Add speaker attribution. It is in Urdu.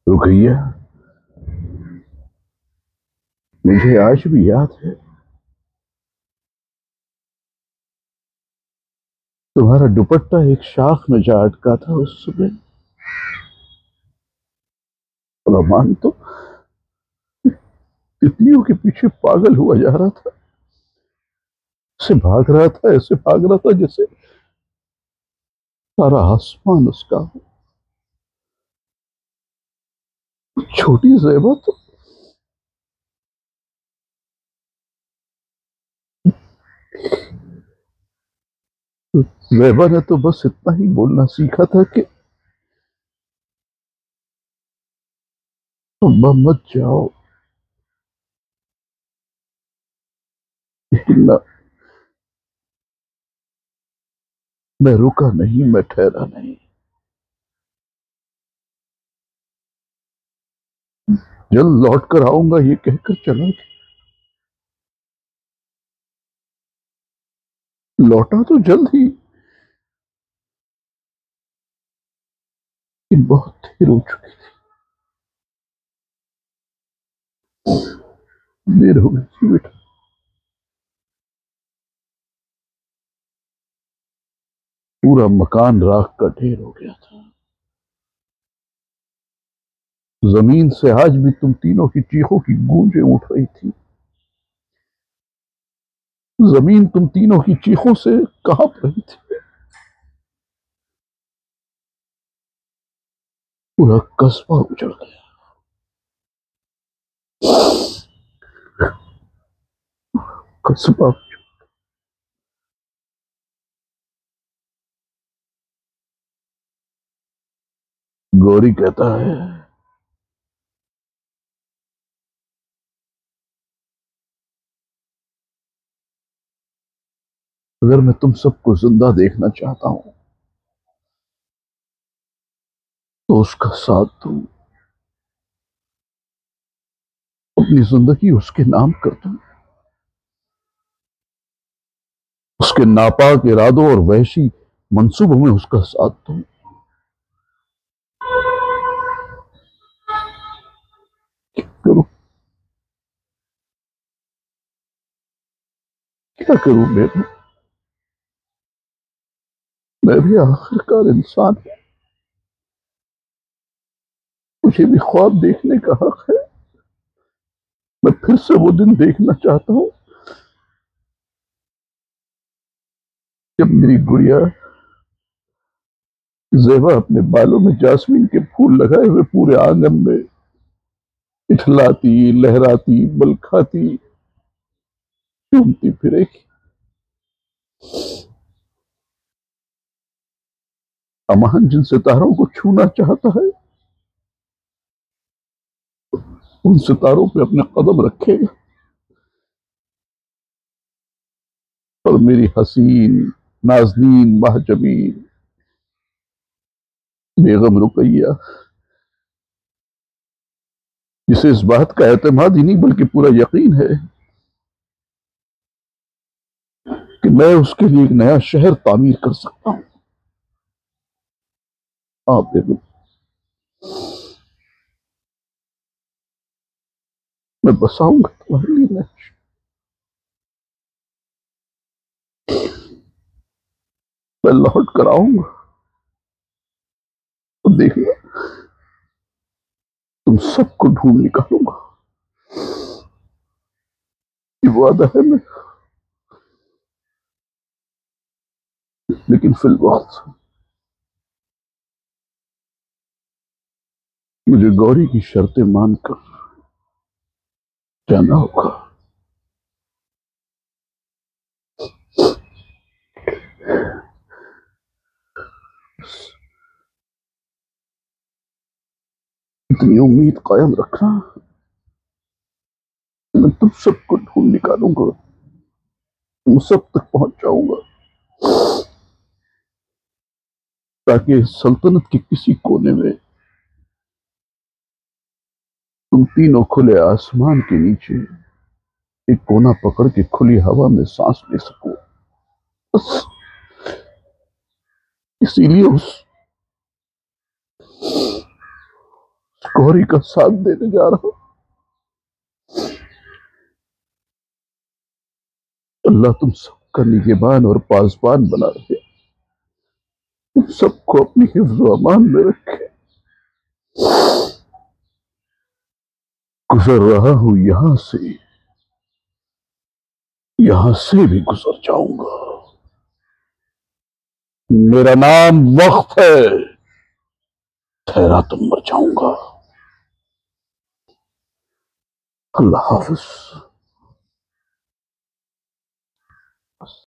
Speaker 1: رقیہ، مجھے آج بھی یاد ہے تمہارا دوپٹہ ایک شاخ میں جا اٹکا تھا اس صبح. رحمان تو تتلیوں کے پیچھے پاگل ہوا جا رہا تھا. ایسے بھاگ رہا تھا، ایسے بھاگ رہا تھا جیسے سارا آسمان اس کا ہو. چھوٹی زیبا تو زیبا نے تو بس اتنا ہی بولنا سیکھا تھا کہ ابا مت جاؤ، لیکن نہ، میں رکا نہیں، میں ٹھہرا نہیں. جلد لوٹ کر آؤں گا یہ کہہ کر چلا گیا. لوٹا تو جلد ہی، لیکن بہت دیر ہو چکی تھی. دیر ہو گئی تھی بیٹا. پورا مکان راکھ کا ڈھیر ہو گیا تھا. زمین سے آج بھی تم تینوں کی چیخوں کی گونجیں اٹھ رہی تھی. زمین تم تینوں کی چیخوں سے کانپ رہی تھی. پورا قصبہ اجڑ گیا. قصبہ. گوری کہتا ہے اگر میں تم سب کو زندہ دیکھنا چاہتا ہوں تو اس کا ساتھ دوں، اپنی زندگی اس کے نام کر دوں، اس کے ناپاک ارادوں اور وحشی منصوبوں میں اس کا ساتھ دوں. کروں کیا کروں بیٹا؟ میں بھی آخر کار انسان ہوں. مجھے بھی خواب دیکھنے کا حق ہے. میں پھر سے وہ دن دیکھنا چاہتا ہوں جب میری گڑیا زیبا اپنے بالوں میں جاسمین کے پھول لگائے ہوئے پورے آنگن میں اٹھلاتی، لہراتی، بل کھاتی، چومتی پھرے گی. امان جن ستاروں کو چھونا چاہتا ہے ان ستاروں پہ اپنے قدم رکھے گا. اور میری حسین نازنین محجبین بیگم رقیہ، جسے اس بات کا اعتماد ہی نہیں بلکہ پورا یقین ہے کہ میں اس کے لیے ایک نیا شہر تعمیر کر سکتا ہوں. آپ بیگم، میں بساؤں گا تمہارے لیے نیا شہر. میں لوٹ کر آؤں گا تو دیکھنا تم سب کو ڈھونڈ نکالوں گا. یہ وعدہ ہے میں. لیکن فی الوقت مجھے گوری کی شرطیں مان کر جانا ہوگا. اتنی امید قائم رکھنا کہ میں تم سب کو ڈھونڈ نکالوں گا، تم سب تک پہنچ جاؤں گا، تاکہ سلطنت کے کسی کونے میں تم تینوں کھلے آسمان کے نیچے ایک کونا پکڑ کے کھلی ہوا میں سانس لے سکو. بس اسی لیے اس گوری کا ساتھ دینے جا رہا ہوں۔ اللہ تم سب کا نگہبان اور پاسبان بنا رہے، تم سب کو اپنی حفظ و امان میں رکھے۔ گزر رہا ہوں یہاں سے بھی گزر جاؤں گا۔ میرا نام وقت ہے، ٹھہرا تو مر جاؤں گا۔ اللہ حافظ۔